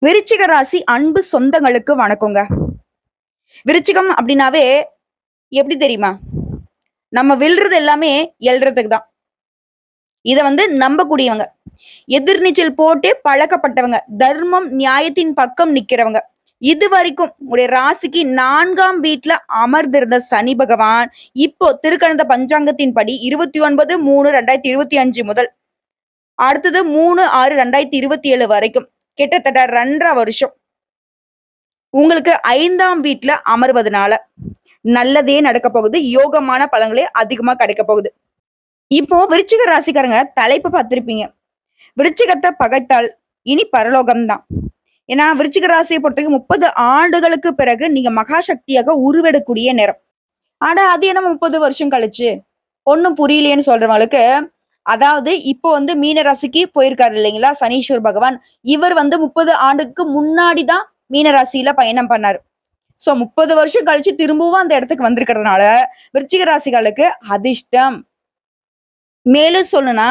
விருச்சிக ராசி அன்பு சொந்தங்களுக்கு வணக்கங்க. விருச்சிகம் அப்படின்னாவே எப்படி தெரியுமா? நம்ம வில்றது எல்லாமே எல்றதுக்கு தான். இத நம்பக்கூடியவங்க. எதிர்நீச்சல் போட்டே பழக்கப்பட்டவங்க. தர்மம், நியாயத்தின் பக்கம் நிக்கிறவங்க. இதுவரைக்கும் உங்களுடைய ராசிக்கு 4ஆம் வீட்ல அமர்ந்திருந்த சனி பகவான், இப்போ திருக்கணித பஞ்சாங்கத்தின்படி 29/3/2025 முதல் அடுத்தது 3/6/2027 வரைக்கும் கிட்டத்தட்ட 2 1/2 வருஷம் உங்களுக்கு 5ஆம் வீட்ல அமர்வதனால நல்லதே நடக்க போகுது. யோகமான பலன்களே அதிகமா கிடைக்க போகுது. இப்போ விருச்சிக ராசிக்காரங்க தலைப்பு பார்த்திருப்பீங்க. விருச்சிகத்தை பகைத்தால் இனி பரலோகம் தான். ஏன்னா விருச்சிக ராசியை பொறுத்தவரைக்கும் 30 ஆண்டுகளுக்கு பிறகு நீங்க மகா சக்தியாக உருவெடக்கூடிய நேரம். ஆனா அது என்ன 30 வருஷம் கழிச்சு ஒன்னும் புரியலையேன்னு சொல்றவங்களுக்கு, அதாவது இப்போ மீன ராசிக்கு போயிருக்காரு இல்லைங்களா சனீஸ்வர் பகவான். இவர் 30 ஆண்டுக்கு முன்னாடி தான் மீன ராசியில பயணம் பண்ணாரு. சோ 30 வருஷம் கழிச்சு திரும்பவும் அந்த இடத்துக்கு வந்திருக்கிறதுனால விருச்சிக ராசிகளுக்கு அதிர்ஷ்டம். மேலும் சொல்லணும்னா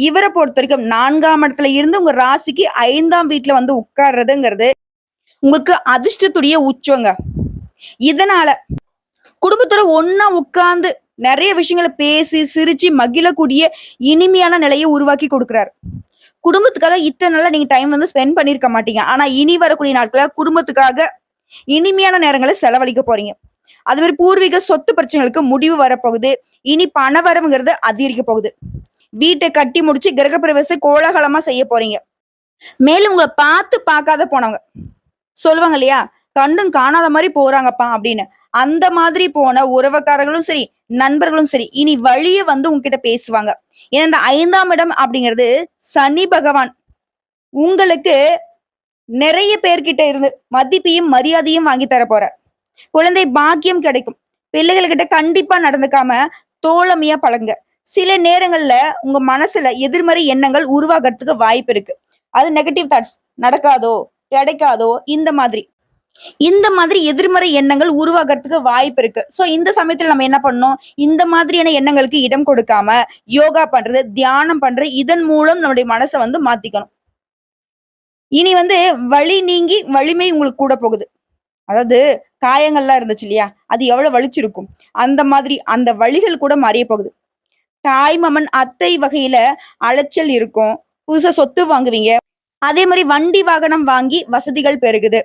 இவரை பொறுத்த வரைக்கும் 4ஆம் இடத்துல இருந்து உங்க ராசிக்கு 5ஆம் வீட்டுல உட்கார்றதுங்கிறது உங்களுக்கு அதிர்ஷ்டத்துடைய உச்சங்க. இதனால குடும்பத்தோட ஒன்னா உட்கார்ந்து நிறைய விஷயங்களை பேசி சிரிச்சு மகிழக்கூடிய இனிமையான நிலையை உருவாக்கி கொடுக்கிறார். குடும்பத்துக்காக இத்தனை நாளா நீங்க டைம் ஸ்பெண்ட் பண்ணிருக்க மாட்டீங்க. ஆனா இனி வரக்கூடிய நாட்கள குடும்பத்துக்காக இனிமையான நேரங்களை செலவழிக்க போறீங்க. அது மாதிரி பூர்வீக சொத்து பிரச்சனைகளுக்கு முடிவு வரப்போகுது. இனி பணவரவுங்கிறது அதிகரிக்க போகுது. வீட்டை கட்டி முடிச்சு கிரகப்பிரவேசம் கோலாகலமா செய்ய போறீங்க. மேலும் உங்களை பார்த்து பார்க்காத போனவங்க சொல்லுவாங்க இல்லையா, கண்டும் காணாத மாதிரி போறாங்கப்பா அப்படின்னு. அந்த மாதிரி போன உறவுக்காரர்களும் சரி, நண்பர்களும் சரி, இனி வழிய உங்ககிட்ட பேசுவாங்க. ஏன்னா இந்த 5ஆம் இடம் அப்படிங்கிறது சனி பகவான் உங்களுக்கு நிறைய பேர்கிட்ட இருந்து மதிப்பையும் மரியாதையும் வாங்கி தர போற. குழந்தை பாக்கியம் கிடைக்கும். பிள்ளைகள்கிட்ட கண்டிப்பா நடந்துக்காம தோழமையா பழங்க. சில நேரங்கள்ல உங்க மனசுல எதிர்மறை எண்ணங்கள் உருவாகிறதுக்கு வாய்ப்பு இருக்கு. அது நெகட்டிவ் தாட்ஸ், நடக்காதோ கிடைக்காதோ இந்த மாதிரி எதிர்மறை எண்ணங்கள் உருவாகிறதுக்கு வாய்ப்பு இருக்கு. சோ இந்த சமயத்துல நம்ம என்ன பண்ணணும், இந்த மாதிரியான எண்ணங்களுக்கு இடம் கொடுக்காம யோகா பண்றது, தியானம் பண்றது, இதன் மூலம் நம்முடைய மனசை மாத்திக்கணும். இனி வலி நீங்கி வலிமை உங்களுக்கு கூட போகுது. அதாவது காயங்கள்லாம் இருந்துச்சு இல்லையா, அது எவ்வளவு வலிச்சிருக்கும். அந்த மாதிரி அந்த வலிகள் கூட மறைய போகுது. தாய் மாமன் அத்தை வகையில அலைச்சல் இருக்கும். புதுசா சொத்து வாங்குவீங்க. அதே மாதிரி வண்டி வாகனம் வாங்கி வசதிகள் பெருகுது.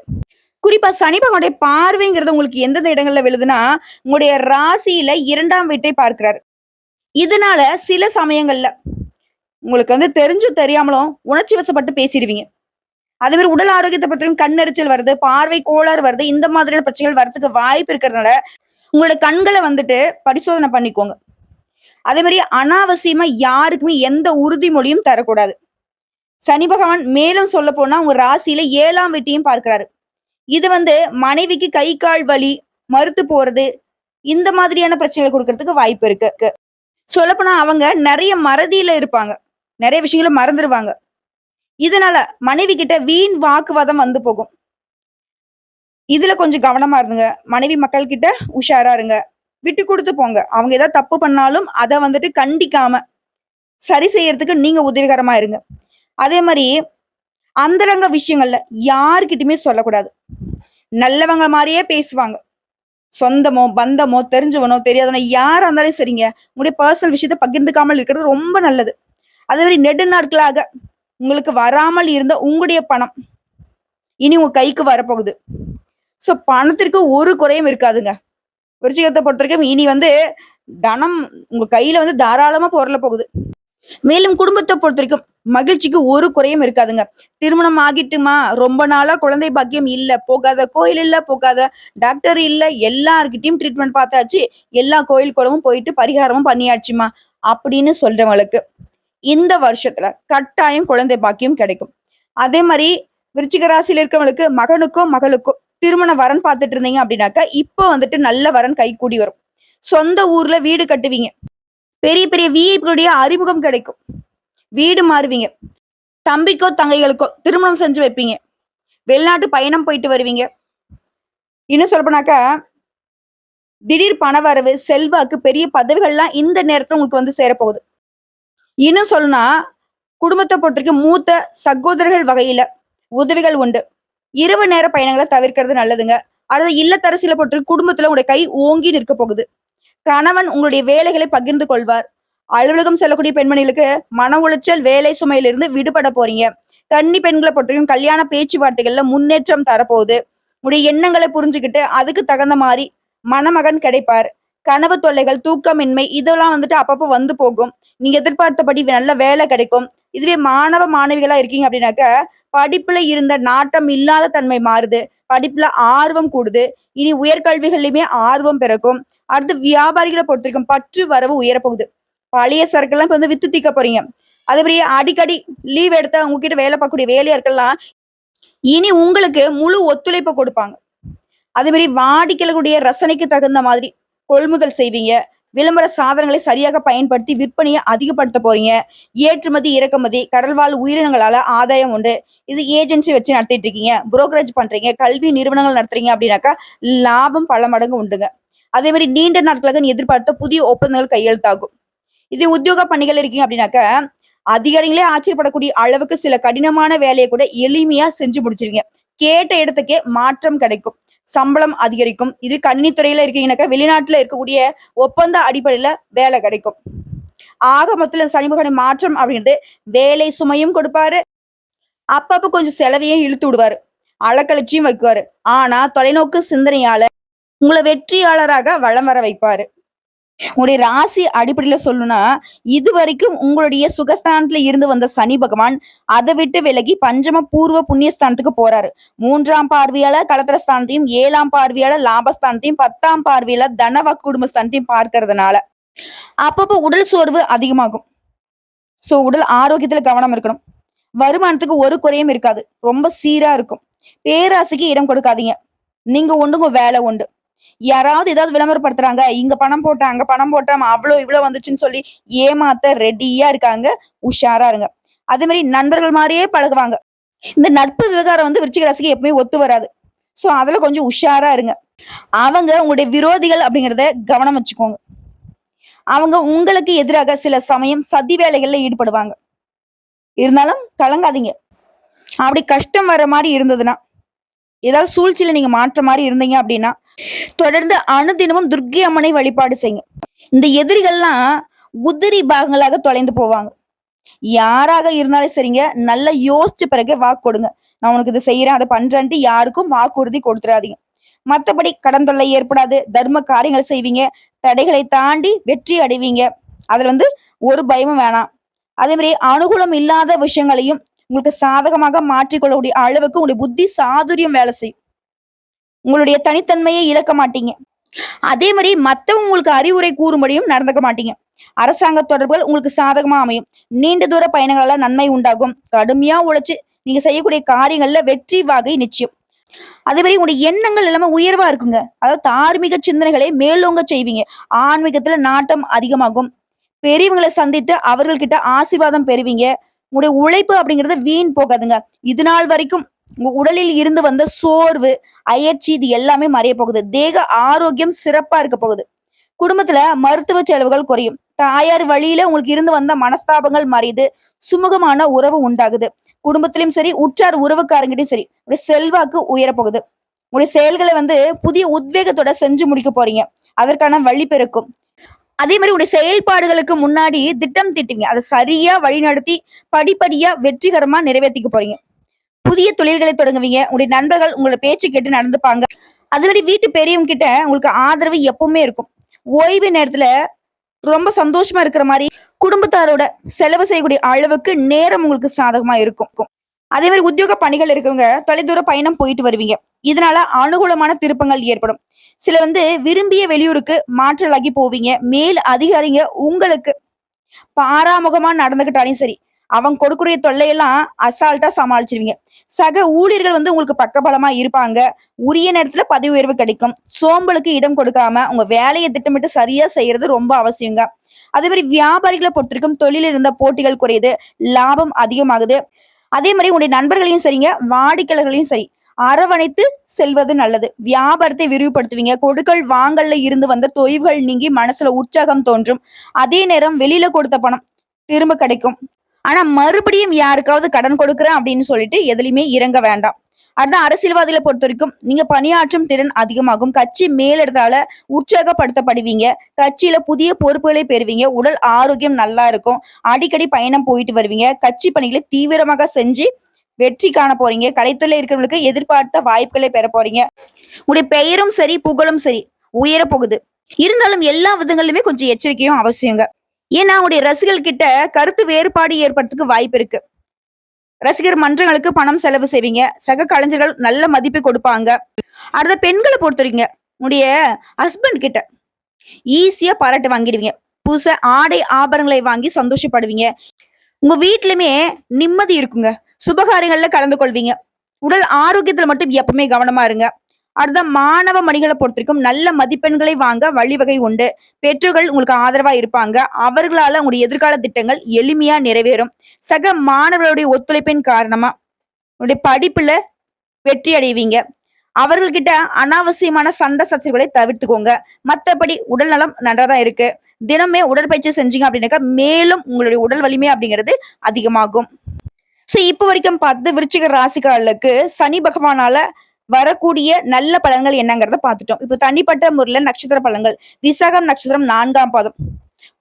குறிப்பா சனி பகவானுடைய பார்வைங்கிறது உங்களுக்கு எந்தெந்த இடங்கள்ல விழுதுன்னா, உங்களுடைய ராசியில 2ஆம் வீட்டை பார்க்கிறாரு. இதனால சில சமயங்கள்ல உங்களுக்கு தெரிஞ்சும் தெரியாமலும் உணர்ச்சி வசப்பட்டு பேசிடுவீங்க. அதே மாதிரி உடல் ஆரோக்கியத்தை பற்றியும் கண்ணெரிச்சல் வருது, பார்வை கோளாறு வருது, இந்த மாதிரியான பிரச்சனைகள் வரதுக்கு வாய்ப்பு இருக்கிறதுனால உங்களோட கண்களை பரிசோதனை பண்ணிக்கோங்க. அதே மாதிரி அனாவசியமா யாருக்குமே எந்த உறுதிமொழியும் தரக்கூடாது. சனி பகவான் மேலும் சொல்ல போனா உங்க ராசியில 7ஆம் வீட்டையும் பார்க்கிறாரு. இது மனைவிக்கு கை கால் வலி, மறுத்து போறது, இந்த மாதிரியான பிரச்சனைகள் கொடுக்கறதுக்கு வாய்ப்பு இருக்கு. சொல்லப்போனா அவங்க நிறைய மறதியில இருப்பாங்க. நிறைய விஷயங்களை மறந்துடுவாங்க. இதனால மனைவி கிட்ட வீண் வாக்குவாதம் போகும். இதுல கொஞ்சம் கவனமா இருந்துங்க. மனைவி மக்கள் கிட்ட உஷாரா இருங்க. விட்டு கொடுத்து போங்க. அவங்க ஏதாவது தப்பு பண்ணாலும் அதை கண்டிக்காம சரி செய்யறதுக்கு நீங்க உதவிகரமா இருங்க. அதே மாதிரி அந்தரங்க விஷயங்கள்ல யாருக்கிட்டுமே சொல்லக்கூடாது. நல்லவங்க மாதிரியே பேசுவாங்க. சொந்தமோ பந்தமோ தெரிஞ்சவனோ தெரியாதவனோ யாரா இருந்தாலும் சரிங்க, உங்களுடைய பர்சனல் விஷயத்த பகிர்ந்துக்காமல் இருக்கிறது ரொம்ப நல்லது. அதே மாதிரி நெடுநாட்களாக உங்களுக்கு வராமல் இருந்த உங்களுடைய பணம் இனி உங்க கைக்கு வரப்போகுது. சோ பணத்திற்கு ஒரு குறையும் இருக்காதுங்க. விருச்சிகத்தை பொறுத்த வரைக்கும் இனி தனம் உங்க கையில தாராளமா பொருள போகுது. மேலும் குடும்பத்தை பொறுத்த வரைக்கும் மகிழ்ச்சிக்கு ஒரு குறையும் இருக்காதுங்க. திருமணம் ஆகிட்டுமா, ரொம்ப நாளா குழந்தை பாக்கியம் இல்ல, போகாத கோயில் இல்ல, போகாத டாக்டர் இல்ல, எல்லார்கிட்டயும் ட்ரீட்மெண்ட் பார்த்தாச்சு, எல்லா கோயில் குளமும் போயிட்டு பரிகாரமும் பண்ணியாச்சுமா அப்படின்னு சொல்றவங்களுக்கு இந்த வருஷத்துல கட்டாயம் குழந்தை பாக்கியம் கிடைக்கும். அதே மாதிரி விருச்சிக ராசியில இருக்கிறவங்களுக்கு மகனுக்கோ மகளுக்கோ திருமண வரன் பார்த்துட்டு இருந்தீங்க அப்படின்னாக்கா இப்போ நல்ல வரன் கை கூடி வரும். சொந்த ஊர்ல வீடு கட்டுவீங்க. பெரிய பெரிய விஐபிகளுடைய அறிமுகம் கிடைக்கும். வீடு மாறுவீங்க. தம்பிக்கோ தங்கைகளுக்கோ திருமணம் செஞ்சு வைப்பீங்க. வெளிநாட்டு பயணம் போயிட்டு வருவீங்க. இன்னும் சொல்லப்போனாக்கா திடீர் பணவரவு, செல்வாக்கு, பெரிய பதவிகள்லாம் இந்த நேரத்துல உங்களுக்கு சேரப்போகுது. இன்னும் சொல்லணும்னா குடும்பத்தை பொறுத்த வரைக்கும் மூத்த சகோதரர்கள் வகையில உதவிகள் உண்டு. இரவு நேர பயணங்களை தவிர்க்கிறது நல்லதுங்க. அடுத்து இல்லத்தரசியில பொறுத்தவரைக்கும் குடும்பத்துல உங்களுடைய கை ஓங்கி நிற்க போகுது. கணவன் உங்களுடைய வேலைகளை பகிர்ந்து கொள்வார். அலுவலகம் செல்லக்கூடிய பெண்மணிகளுக்கு மன உளைச்சல், வேலை சுமையிலிருந்து விடுபட போறீங்க. கன்னி பெண்களை பொறுத்தவரைக்கும் கல்யாண பேச்சுவார்த்தைகள்ல முன்னேற்றம் தரப்போகுது. உங்களுடைய எண்ணங்களை புரிஞ்சுக்கிட்டு அதுக்கு தகுந்த மாதிரி மணமகன் கிடைப்பார். கனவு தொல்லைகள், தூக்கமின்மை இதெல்லாம் அப்பப்போ வந்து போகும். நீங்க எதிர்பார்த்தபடி நல்ல வேலை கிடைக்கும். இதுவே மாணவ மாணவிகளா இருக்கீங்க அப்படின்னாக்க படிப்புல இருந்த நாட்டம் இல்லாத தன்மை மாறுது. படிப்புல ஆர்வம் கூடுது. இனி உயர்கல்விகள்லயுமே ஆர்வம் பிறக்கும். அடுத்து வியாபாரிகளை பொறுத்திருக்கும் பற்று வரவு உயரப்போகுது. பழைய சரக்கெல்லாம் இப்ப வித்து தீக்க போறீங்க. அதே மாதிரி அடிக்கடி லீவ் எடுத்தா உங்ககிட்ட வேலை பார்க்கக்கூடிய வேலையாட்கள்லாம் இனி உங்களுக்கு முழு ஒத்துழைப்பு கொடுப்பாங்க. அதே மாதிரி வாடிக்கையாளர்களுடைய ரசனைக்கு தகுந்த மாதிரி கொள்முதல் செய்வீங்க. விளம்பர சாதனங்களை சரியாக பயன்படுத்தி விற்பனையை அதிகப்படுத்த போறீங்க. ஏற்றுமதி, இறக்குமதி, கடல்வாழ் உயிரினங்களால ஆதாயம் உண்டு. இது ஏஜென்சி வச்சு நடத்திட்டு இருக்கீங்க, புரோக்கரேஜ் பண்றீங்க, கல்வி நிறுவனங்கள் நடத்துறீங்க அப்படின்னாக்கா லாபம் பல மடங்கு உண்டுங்க. அதே மாதிரி நீண்ட நாட்களாக நீ எதிர்பார்த்த புதிய ஒப்பந்தங்கள் கையெழுத்தாகும். இது உத்தியோக பணிகள் இருக்கீங்க அப்படின்னாக்க அதிகாரிகளே ஆச்சரியப்படக்கூடிய அளவுக்கு சில கடினமான வேலையை கூட எளிமையா செஞ்சு முடிச்சிருவீங்க. கேட்ட இடத்துக்கே மாற்றம் கிடைக்கும். சம்பளம் அதிகரிக்கும். இது கணினித்துறையில இருக்கீங்கன்னாக்கா வெளிநாட்டுல இருக்கக்கூடிய ஒப்பந்த அடிப்படையில வேலை கிடைக்கும். ஆக மொத்தத்துல சனிமுகனை மாற்றம் அப்படின்றது வேலை சுமையும் கொடுப்பாரு. அப்பப்ப கொஞ்சம் செலவையும் இழுத்து விடுவாரு. அலக்கழிச்சியும் வைக்குவாரு. ஆனா தொலைநோக்கு சிந்தனையால உங்களை வெற்றியாளராக வளம் வர வைப்பாரு. உங்களுடைய ராசி அடிப்படையில சொல்லணும்னா இது வரைக்கும் உங்களுடைய சுகஸ்தானத்துல இருந்து வந்த சனி பகவான் அதை விட்டு விலகி பஞ்சம பூர்வ புண்ணியஸ்தானத்துக்கு போறாரு. 3ஆம் பார்வையால கலத்திரஸ்தானத்தையும், 7ஆம் பார்வையால லாபஸ்தானத்தையும், 10ஆம் பார்வையால தனவ குடும்பஸ்தானத்தையும் பார்க்கறதுனால அப்பப்போ உடல் சோர்வு அதிகமாகும். சோ உடல் ஆரோக்கியத்துல கவனம் இருக்கணும். வருமானத்துக்கு ஒரு குறையும் இருக்காது. ரொம்ப சீரா இருக்கும். பேராசைக்கு இடம் கொடுக்காதீங்க. நீங்க உண்டுங்க வேலை உண்டு. யாராவது ஏதாவது விளம்பரப்படுத்துறாங்க, இங்க பணம் போட்டேன், அங்க பணம் போட்டேன், அவ்வளவு இவ்வளவு வந்துச்சுன்னு சொல்லி ஏமாத்த ரெடியா இருக்காங்க. உஷாரா இருங்க. அதே மாதிரி நண்பர்கள் மாதிரியே பழகுவாங்க. இந்த நட்பு விவகாரம் விருச்சிக ராசிக்கு எப்பவுமே ஒத்து வராது. சோ அதுல கொஞ்சம் உஷாரா இருங்க. அவங்க உங்களுடைய விரோதிகள் அப்படிங்கறத கவனம் வச்சுக்கோங்க. அவங்க உங்களுக்கு எதிராக சில சமயம் சதி வேலைகள்ல ஈடுபடுவாங்க. இருந்தாலும் கலங்காதீங்க. அப்படி கஷ்டம் வர மாதிரி இருந்ததுன்னா, ஏதாவது சூழ்ச்சியில நீங்க மாற்ற மாதிரி இருந்தீங்க அப்படின்னா தொடர்ந்து அனுதினமும் துர்க்கை அம்மனை வழிபாடு செய்யுங்க. இந்த எதிரிகள்லாம் உதிரி பாகங்களாக தொலைந்து போவாங்க. யாராக இருந்தாலும் சரிங்க, நல்லா யோசிச்ச பிறகு வாக்கு கொடுங்க. நான் உனக்கு இது செய்யறேன், அதை பண்றேன்ட்டு யாருக்கும் வாக்குறுதி கொடுத்துடாதீங்க. மற்றபடி கடன் தொல்லை ஏற்படாது. தர்ம காரியங்கள் செய்வீங்க. தடைகளை தாண்டி வெற்றி அடைவீங்க. அதுல ஒரு பயமும் வேணாம். அதே மாதிரி அனுகூலம் இல்லாத விஷயங்களையும் உங்களுக்கு சாதகமாக மாற்றிக்கொள்ளக்கூடிய அளவுக்கு உங்களுடைய புத்தி சாதுரியம் வேலை செய்யும். உங்களுடைய தனித்தன்மையை இழக்க மாட்டீங்க. அதே மாதிரி மத்தவங்க உங்களுக்கு அறிவுரை கூறும்படியும் நடந்துக்க மாட்டீங்க. அரசாங்க தொடர்புகள் உங்களுக்கு சாதகமா அமையும். நீண்ட தூர பயணங்களால நன்மை உண்டாகும். கடுமையா உழைச்சு நீங்க செய்யக்கூடிய காரியங்கள்ல வெற்றி வாகை நிச்சயம். அதே மாதிரி உங்களுடைய எண்ணங்கள் எல்லாமே உயர்வா இருக்குங்க. அதாவது தார்மீக சிந்தனைகளை மேலோங்க செய்வீங்க. ஆன்மீகத்துல நாட்டம் அதிகமாகும். பெரியவங்களை சந்தித்து அவர்கள்கிட்ட ஆசீர்வாதம் பெறுவீங்க. உங்களுடைய உழைப்பு அப்படிங்கறது வீண் போகாதுங்க. இது நாள் வரைக்கும் உங்க உடலில் இருந்து வந்த சோர்வு, அயற்சி இது எல்லாமே மறைய போகுது. தேக ஆரோக்கியம் சிறப்பா இருக்க போகுது. குடும்பத்துல மருத்துவ செலவுகள் குறையும். தாயார் வழியில உங்களுக்கு இருந்து வந்த மனஸ்தாபங்கள் மறையுது. சுமூகமான உறவு உண்டாகுது. குடும்பத்திலும் சரி, உற்றார் உறவுக்காரங்கிட்டையும் சரி, உடைய செல்வாக்கு உயரப்போகுது. உங்களுடைய செயல்களை புதிய உத்வேகத்தோட செஞ்சு முடிக்க போறீங்க. அதற்கான வழி பிறக்கும். அதே மாதிரி உடைய செயல்பாடுகளுக்கு முன்னாடி திட்டம் திட்டுவீங்க. அதை சரியா வழிநடத்தி படிப்படியா வெற்றிகரமா நிறைவேற்றிக்க போறீங்க. புதிய தொழில்களை தொடங்குவீங்க. உங்களுடைய நண்பர்கள் உங்களோட பேச்சு கேட்டு நடந்துப்பாங்க. அதுவரை வீட்டு பெரியவங்க கிட்ட உங்களுக்கு ஆதரவு எப்பவுமே இருக்கும். ஓய்வு நேரத்துல ரொம்ப சந்தோஷமா இருக்கிற மாதிரி குடும்பத்தாரோட செலவு செய்யக்கூடிய அளவுக்கு நேரம் உங்களுக்கு சாதகமா இருக்கும். அதே மாதிரி உத்தியோக பணிகள் இருக்கவங்க தொலைதூர பயணம் போயிட்டு வருவீங்க. இதனால அனுகூலமான திருப்பங்கள் ஏற்படும். சில விரும்பிய வெளியூருக்கு மாற்றலாகி போவீங்க. மேல் அதிகாரிங்க உங்களுக்கு பாராமுகமா நடந்துகிட்டாலும் சரி, அவங்க கொடுக்கக்கூடிய தொல்லையெல்லாம் அசால்ட்டா சமாளிச்சிருவீங்க. சக ஊழியர்கள் உங்களுக்கு பக்கபலமா இருப்பாங்க. உரிய நேரத்துல பதவி உயர்வு கிடைக்கும். சோம்பலுக்கு இடம் கொடுக்காம உங்க வேலையை திட்டமிட்டு சரியா செய்யறது ரொம்ப அவசியங்க. அதே மாதிரி வியாபாரிகளை பொறுத்திருக்கும் தொழிலில் இருந்த போட்டிகள் குறையுது. லாபம் அதிகமாகுது. அதே மாதிரி உங்களுடைய நண்பர்களையும் சரிங்க, வாடிக்கையாளர்களையும் சரி அரவணைத்து செல்வது நல்லது. வியாபாரத்தை விரிவுபடுத்துவீங்க. கொடுக்கல் வாங்கல்ல இருந்து வந்த தொய்வுகள் நீங்கி மனசுல உற்சாகம் தோன்றும். அதே நேரம் வெளியில கொடுத்த பணம் திரும்ப கிடைக்கும். ஆனா மறுபடியும் யாருக்காவது கடன் கொடுக்குறேன் அப்படின்னு சொல்லிட்டு எதுலையுமே இறங்க வேண்டாம். அதான் அரசியல்வாதிகளை பொறுத்த வரைக்கும் நீங்க பணியாற்றும் திறன் அதிகமாகும். கட்சி மேலிடத்தால உற்சாகப்படுத்தப்படுவீங்க. கட்சியில புதிய பொறுப்புகளை பெறுவீங்க. உடல் ஆரோக்கியம் நல்லா இருக்கும். அடிக்கடி பயணம் போயிட்டு வருவீங்க. கட்சி பணிகளை தீவிரமாக செஞ்சு வெற்றி காண போறீங்க. கலைத்துறையில இருக்கிறவங்களுக்கு எதிர்பார்த்த வாய்ப்புகளை பெற போறீங்க. உங்களுடைய பெயரும் சரி புகழும் சரி உயர போகுது. இருந்தாலும் எல்லா விதங்களிலுமே கொஞ்சம் எச்சரிக்கையும் அவசியங்க. ஏன்னா உங்களுடைய ரசிகர்கள் கிட்ட கருத்து வேறுபாடு ஏற்படுறதுக்கு வாய்ப்பு இருக்கு. ரசிகர் மன்றங்களுக்கு பணம் செலவு செய்வீங்க. சக கலைஞர்கள் நல்ல மதிப்பு கொடுப்பாங்க. அடுத்த பெண்களை பொறுத்தவரைங்க உங்களுடைய ஹஸ்பண்ட் கிட்ட ஈஸியா பாராட்டு வாங்கிடுவீங்க. புதுசா ஆடை ஆபரணங்களை வாங்கி சந்தோஷப்படுவீங்க. உங்க வீட்லயுமே நிம்மதி இருக்குங்க. சுபகாரியங்கள்ல கலந்து கொள்வீங்க. உடல் ஆரோக்கியத்துல மட்டும் எப்பவுமே கவனமா இருங்க. அடுத்த மாணவ மணிகளை பொறுத்த வரைக்கும் நல்ல மதிப்பெண்களை வாங்க வழிவகை உண்டு. பெற்றோர்கள் உங்களுக்கு ஆதரவா இருப்பாங்க. அவர்களால உங்களுடைய எதிர்கால திட்டங்கள் எளிமையா நிறைவேறும். சக மாணவர்களுடைய ஒத்துழைப்பின் காரணமா உங்களுடைய படிப்புல வெற்றி அடைவீங்க. அவர்கள்கிட்ட அனாவசியமான சண்டை சச்சரவுகளை தவிர்த்துக்கோங்க. மத்தபடி உடல் நலம் நன்றாதான் இருக்கு. தினமே உடற்பயிற்சி செஞ்சீங்க அப்படின்னாக்கா மேலும் உங்களுடைய உடல் வலிமை அப்படிங்கிறது அதிகமாகும். சோ இப்ப வரைக்கும் பார்த்து விருச்சிக ராசிக்காரர்களுக்கு சனி பகவானால வரக்கூடிய நல்ல பலன்கள் என்னங்கிறத பார்த்துட்டோம். இப்ப தனிப்பட்ட முறையில நட்சத்திர பலன்கள். விசாகம் நட்சத்திரம் 4ஆம் பாதம்.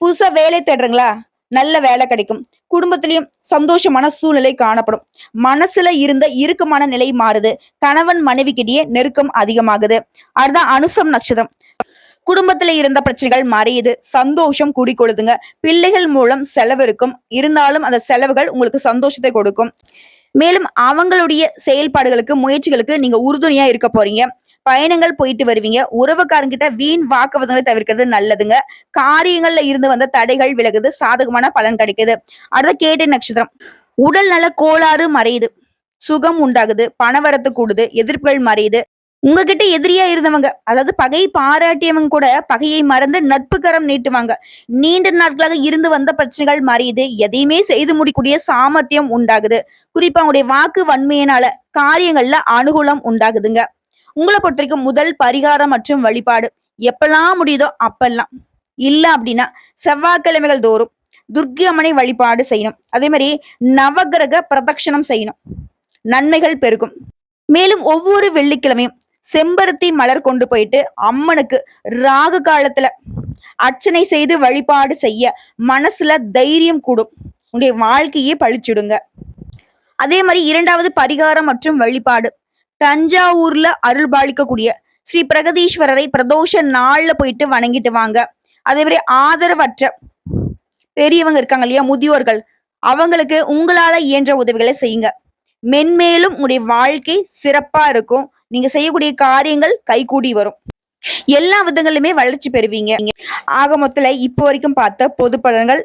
புதுசா வேலை தேடுறீங்களா? நல்ல வேலை கிடைக்கும். குடும்பத்திலயும் சந்தோஷமான சூழ்நிலை காணப்படும். மனசுல இருந்த இறுக்கமான நிலை மாறுது. கணவன் மனைவிக்கிடையே நெருக்கம் அதிகமாகுது. அதுதான் அனுசம் நட்சத்திரம். குடும்பத்துல இருந்த பிரச்சனைகள் மறையுது. சந்தோஷம் கூடிக்கொள்ளுதுங்க. பிள்ளைகள் மூலம் செலவு இருக்கும். இருந்தாலும் அந்த செலவுகள் உங்களுக்கு சந்தோஷத்தை கொடுக்கும். மேலும் அவங்களுடைய செயல்பாடுகளுக்கு முயற்சிகளுக்கு நீங்க உறுதுணையா இருக்க போறீங்க. பயணங்கள் போயிட்டு வருவீங்க. உறவுக்காரங்கிட்ட வீண் வாக்குவாதங்களை தவிர்க்கிறது நல்லதுங்க. காரியங்கள்ல இருந்து வந்த தடைகள் விலகுது. சாதகமான பலன் கிடைக்குது. அடுத்த கேட்டை நட்சத்திரம். உடல் நல கோளாறு மறையுது. சுகம் உண்டாகுது. பணவரத்து கூடுது. எதிர்ப்புகள் மறையுது. உங்ககிட்ட எதிரியா இருந்தவங்க, அதாவது பகை பாராட்டியவங்க கூட பகையை மறந்து நட்பு கரம் நீட்டுவாங்க. நீண்ட நாட்களாக இருந்து வந்த பிரச்சனைகள் மறையுது. எதையுமே செய்து முடிக்கூடிய சாமர்த்தியம் உண்டாகுது. குறிப்பா உங்களுடைய வாக்கு வன்மையினால காரியங்கள்ல அனுகூலம் உண்டாகுதுங்க. உங்களை பொறுத்த வரைக்கும் முதல் பரிகாரம் மற்றும் வழிபாடு எப்பெல்லாம் முடியுதோ அப்பெல்லாம். இல்ல அப்படின்னா செவ்வாய்க்கிழமைகள் தோறும் துர்க்கை அம்மனை வழிபாடு செய்யணும். அதே மாதிரி நவகிரக பிரதட்சணம் செய்யணும். நன்மைகள் பெருகும். மேலும் ஒவ்வொரு வெள்ளிக்கிழமையும் செம்பருத்தி மலர் கொண்டு போயிட்டு அம்மனுக்கு ராகு காலத்துல அர்ச்சனை செய்து வழிபாடு செய்ய மனசுல தைரியம் கூடும். உங்களுடைய வாழ்க்கையே பழிச்சிடுங்க. அதே மாதிரி 2வது பரிகாரம் மற்றும் வழிபாடு. தஞ்சாவூர்ல அருள்பாலிக்கக்கூடிய ஸ்ரீ பிரகதீஸ்வரரை பிரதோஷ நாள்ல போயிட்டு வணங்கிட்டு வாங்க. அதே மாதிரி ஆதரவற்ற பெரியவங்க இருக்காங்க இல்லையா, முதியோர்கள், அவங்களுக்கு உங்களால இயன்ற உதவிகளை செய்யுங்க. மென்மேலும் உங்களுடைய வாழ்க்கை சிறப்பா இருக்கும். நீங்க செய்யக்கூடிய காரியங்கள் கைகூடி வரும். எல்லா விதங்களிலுமே வளர்ச்சி பெறுவீங்க. ஆக மொத்தத்துல இப்போ வரைக்கும் பார்த்த பொது பலன்கள்,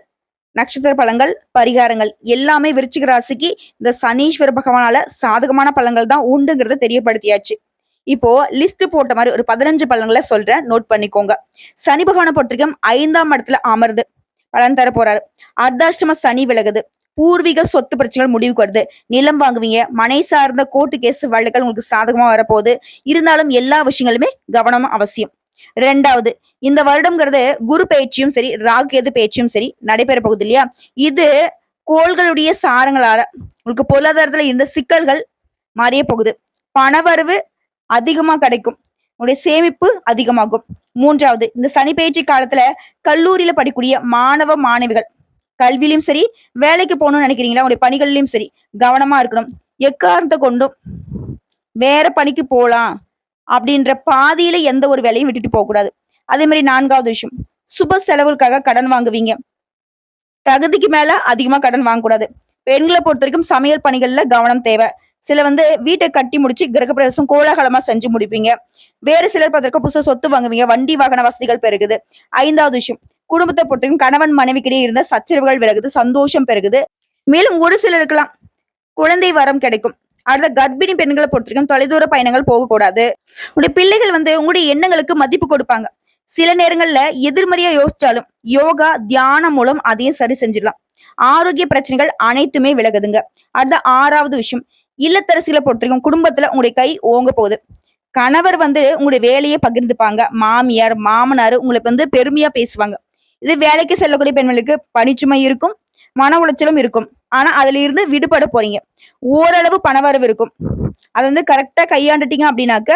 நட்சத்திர பலன்கள், பரிகாரங்கள் எல்லாமே விருச்சிக ராசிக்கு இந்த சனீஸ்வர பகவானால சாதகமான பலன்கள் தான் உண்டுங்கிறத தெரியப்படுத்தியாச்சு. இப்போ லிஸ்ட் போட்ட மாதிரி ஒரு 15 பலன்களை சொல்றேன், நோட் பண்ணிக்கோங்க. சனி பகவானை பொறுத்த வரைக்கும் 5ஆம் இடத்துல அமர்ந்து பலன் தர போறாரு. அர்த்தாஷ்டம சனி விலகுது. பூர்வீக சொத்து பிரச்சனைகள் முடிவுக்கு வருது. நிலம் வாங்குவீங்க. மனை சார்ந்த கோர்ட்டு கேஸ் வழக்குகள் உங்களுக்கு சாதகமா வரப்போகுது. இருந்தாலும் எல்லா விஷயங்களுமே கவனமா அவசியம். 2வது, இந்த வருடம்ங்கிறது குரு பயிற்சியும் சரி ராகு பயிற்சியும் சரி நடைபெற போகுது இல்லையா, இது கோள்களுடைய சாரங்களால உங்களுக்கு பொருளாதாரத்துல இருந்த சிக்கல்கள் மாறிய போகுது. பணவரவு அதிகமா கிடைக்கும். உங்களுடைய சேமிப்பு அதிகமாகும். 3வது, இந்த சனி பயிற்சி காலத்துல கல்லூரியில படிக்கக்கூடிய மாணவ மாணவிகள் கல்வியிலும் சரி வேலைக்கு போகணும்னு நினைக்கிறீங்களா, உங்களுடைய பணிகளிலும் சரி கவனமா இருக்கணும். எக்காரணத்தை கொண்டும் வேற பணிக்கு போலாம் அப்படின்ற பாதியில எந்த ஒரு வேலையும் விட்டுட்டு போக கூடாது. அதே மாதிரி 4வது விஷயம், சுப செலவுகளுக்காக கடன் வாங்குவீங்க. தகுதிக்கு மேல அதிகமா கடன் வாங்கக்கூடாது. பெண்களை பொறுத்த வரைக்கும் சமையல் பணிகள்ல கவனம் தேவை. சில வீட்டை கட்டி முடிச்சு கிரகப்பிரவேசம் கோலாகலமா செஞ்சு முடிப்பீங்க. வேறு சிலர் பார்த்திருக்க புதுசா சொத்து வாங்குவீங்க. வண்டி வாகன வசதிகள் பெருகுது. 5வது விஷயம், குடும்பத்தை பொறுத்தவரைக்கும் கணவன் மனைவிக்கிடையே இருந்த சச்சரவுகள் விலகுது. சந்தோஷம் பெருகுது. மேலும் ஒரு சிலருக்கெல்லாம் குழந்தை வரம் கிடைக்கும். அடுத்த கர்ப்பிணி பெண்களை பொறுத்தவரைக்கும் தொலைதூர பயணங்கள் போகக்கூடாது. உங்களுடைய பிள்ளைகள் உங்களுடைய எண்ணங்களுக்கு மதிப்பு கொடுப்பாங்க. சில நேரங்கள்ல எதிர்மறையா யோசிச்சாலும் யோகா தியானம் மூலம் அதையும் சரி செஞ்சிடலாம். ஆரோக்கிய பிரச்சனைகள் அனைத்துமே விலகுதுங்க. அடுத்த 6வது விஷயம், இல்லத்தரசிகளை பொறுத்தவரைக்கும் குடும்பத்துல உங்களுடைய கை ஓங்க போகுது. கணவர் உங்களுடைய வேலையை பகிர்ந்துப்பாங்க. மாமியார் மாமனார் உங்களுக்கு பெருமையா பேசுவாங்க. இது வேலைக்கு செல்லக்கூடிய பெண்களுக்கு பணிச்சுமை இருக்கும், மன உளைச்சலும் இருக்கும். ஆனா அதுல இருந்து விடுபட போறீங்க. ஓரளவு பணவரவு இருக்கும். அதை வந்து கரெக்டா கையாண்டுட்டீங்க அப்படின்னாக்க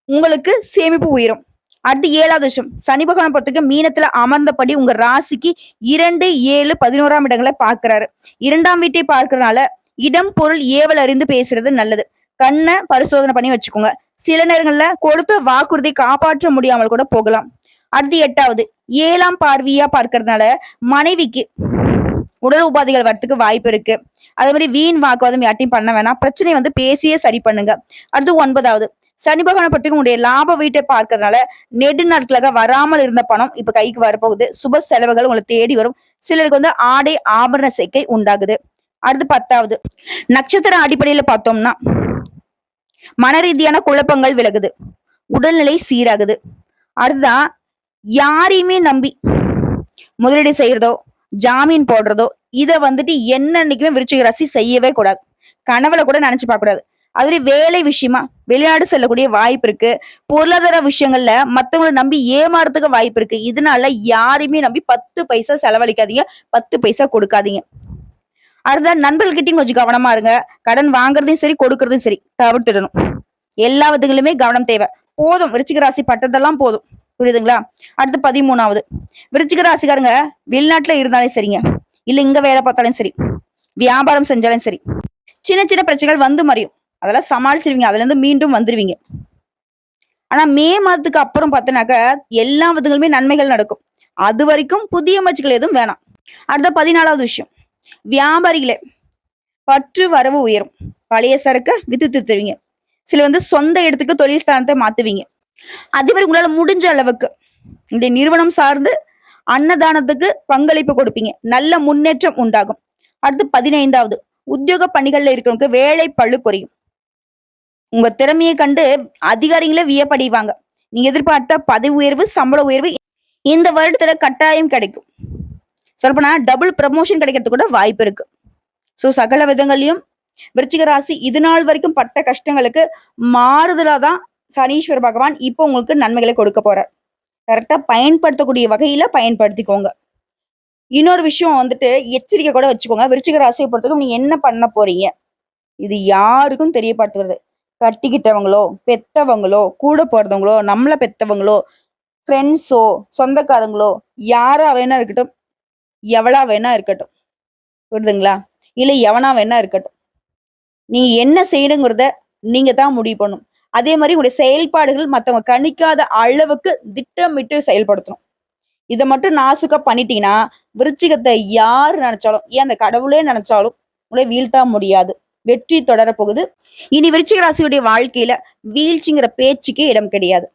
உங்களுக்கு சேமிப்பு உயரும். அடுத்து 7வது விஷயம், சனி பகவான் பொறுத்தவரைக்கும் மீனத்துல அமர்ந்தபடி உங்க ராசிக்கு 2, 7, 11ஆம் இடங்களை பார்க்கிறாரு. 2ஆம் வீட்டை பார்க்கறதுனால இடம் பொருள் ஏவல் அறிந்து பேசுறது நல்லது. கண்ணை பரிசோதனை பண்ணி வச்சுக்கோங்க. சில நேரங்கள்ல கொடுத்த வாக்குறுதி காப்பாற்ற முடியாமல் கூட போகலாம். அடுத்து 8வது, 7ஆம் பார்வையா பார்க்கறதுனால மனைவிக்கு உடல் உபாதைகள் வரத்துக்கு வாய்ப்பு இருக்கு. அதே மாதிரி வீண் வாக்குவாதம் யார்ட்டையும் பண்ண வேணாம். பிரச்சனை வந்து பேசியே சரி பண்ணுங்க. அடுத்து 9வது, சனி பகவானை பற்றி உங்களுடைய லாப வீட்டை பார்க்கறதுனால நெடு நாட்களாக வராமல் இருந்த பணம் இப்ப கைக்கு வரப்போகுது. சுப செலவுகள் உங்களை தேடி வரும். சிலருக்கு வந்து ஆடை ஆபரண சேர்க்கை உண்டாகுது. அடுத்து 10வது, நட்சத்திர அடிப்படையில பார்த்தோம்னா மன ரீதியான குழப்பங்கள் விலகுது. உடல்நிலை சீராகுது. அடுத்ததான் யாரையுமே நம்பி முதலீடு செய்யறதோ ஜாமீன் போடுறதோ இதை வந்துட்டு என்னன்னைக்குமே விருச்சிக ராசி செய்யவே கூடாது. கனவுல கூட நினைச்சு பார்க்க கூடாது. அதுவே வேலை விஷயமா வெளிநாடு செல்லக்கூடிய வாய்ப்பு இருக்கு. பொருளாதார விஷயங்கள்ல மத்தவங்களை நம்பி ஏமாறதுக்கு வாய்ப்பு இருக்கு. இதனால யாரையுமே நம்பி 10 பைசா செலவழிக்காதீங்க, 10 பைசா கொடுக்காதீங்க. அடுத்த நண்பர்கள்கிட்டயும் கொஞ்சம் கவனமா இருங்க. கடன் வாங்குறதையும் சரி கொடுக்கறதையும் சரி தவிர்த்துடணும். எல்லா விதங்களுமே கவனம் தேவை. போதும், விருச்சிக ராசி பட்டதெல்லாம் போதும். புரியுதுங்களா? அடுத்து 13வது, விருச்சிக ராசிக்காரங்க வெளிநாட்டுல இருந்தாலும் சரிங்க, இல்ல இங்க வேலை பார்த்தாலும் சரி, வியாபாரம் செஞ்சாலும் சரி, சின்ன சின்ன பிரச்சனைகள் வந்து மறையும். அதெல்லாம் சமாளிச்சிருவீங்க. அதுல இருந்து மீண்டும் வந்துருவீங்க. ஆனா மே மாதத்துக்கு அப்புறம் பார்த்தனாக்க எல்லா விதங்களுமே நன்மைகள் நடக்கும். அது வரைக்கும் புதிய முயற்சிகள் எதுவும் வேணாம். அடுத்த 14வது விஷயம், வியாபாரிகளே பற்று வரவு உயரும். பழைய சரக்கு வித்து தருவீங்க. சில வந்து சொந்த இடத்துக்கு தொழில் ஸ்தானத்தை மாத்துவீங்க. அதே மாதிரி உங்களால முடிஞ்ச அளவுக்கு இந்த நிறுவனம் சார்ந்து அன்னதானத்துக்கு பங்களிப்பு கொடுப்பீங்க. நல்ல முன்னேற்றம் உண்டாகும். அடுத்து 15வது, உத்தியோக பணிகள்ல இருக்கிறவங்க வேலை பளு குறையும். உங்க திறமையை கண்டு அதிகாரிகளே வியப்படைவாங்க. நீங்க எதிர்பார்த்த பதவி உயர்வு, சம்பள உயர்வு இந்த வருடத்துல கட்டாயம் கிடைக்கும். சொல்லப்போனா டபுள் ப்ரமோஷன் கிடைக்கிறது கூட வாய்ப்பு இருக்கு. சோ சகல விதங்களையும் விருச்சிக ராசி இது நாள் வரைக்கும் பட்ட கஷ்டங்களுக்கு மாறுதலாதான் சனீஸ்வர பகவான் இப்போ உங்களுக்கு நன்மைகளை கொடுக்க போறார். கரெக்டா பயன்படுத்தக்கூடிய வகையில பயன்படுத்திக்கோங்க. இன்னொரு விஷயம் வந்துட்டு எச்சரிக்கை கூட வச்சுக்கோங்க. விருச்சிக ராசியை பொறுத்தவரைக்கும் நீங்க என்ன பண்ண போறீங்க இது யாருக்கும் தெரியப்படுத்துறது. கட்டிக்கிட்டவங்களோ, பெத்தவங்களோ, கூட போறதவங்களோ, நம்மள பெத்தவங்களோ, ஃப்ரெண்ட்ஸோ, சொந்தக்காரங்களோ, யாரா வேணா இருக்கட்டும், எவளா வேணா இருக்கட்டும், புரியுதுங்களா? இல்ல எவனா வேணா இருக்கட்டும், நீங்க என்ன செய்யணுங்கிறத நீங்க தான் முடிவு பண்ணணும். அதே மாதிரி உங்களுடைய செயல்பாடுகள் மத்தவங்க கணிக்காத அளவுக்கு திட்டமிட்டு செயல்படுத்தணும். இதை மட்டும் நாசுக்கா பண்ணிட்டீங்கன்னா விருச்சிகத்தை யாரு நினைச்சாலும், ஏன் அந்த கடவுளே நினைச்சாலும் உங்களை வீழ்த்தா முடியாது. வெற்றி தொடரப்போகுது. இனி விருச்சிக ராசியுடைய வாழ்க்கையில வீழ்ச்சிங்கிற பேச்சுக்கே இடம் கிடையாது.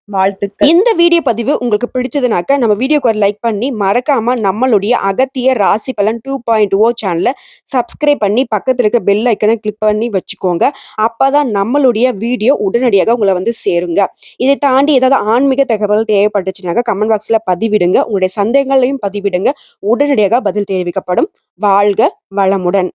வாழ்த்துக்கள். இந்த வீடியோ பதிவு உங்களுக்கு பிடிச்சதுனாக்க நம்ம வீடியோக்கு ஒரு லைக் பண்ணி மறக்காம நம்மளுடைய அகத்திய ராசி பலன் 2.0 சேனலை சப்ஸ்கிரைப் பண்ணி பக்கத்துல இருக்க பெல் ஐக்கனை கிளிக் பண்ணி வச்சுக்கோங்க. அப்பதான் நம்மளுடைய வீடியோ உடனடியாக உங்களை வந்து சேருங்க. இதை தாண்டி ஏதாவது ஆன்மீக தகவல் தேவைப்பட்டுச்சுனாக்க கமெண்ட் பாக்ஸ்ல பதிவிடுங்க. உங்களுடைய சந்தேகங்களையும் பதிவிடுங்க. உடனடியாக பதில் தெரிவிக்கப்படும். வாழ்க வளமுடன்.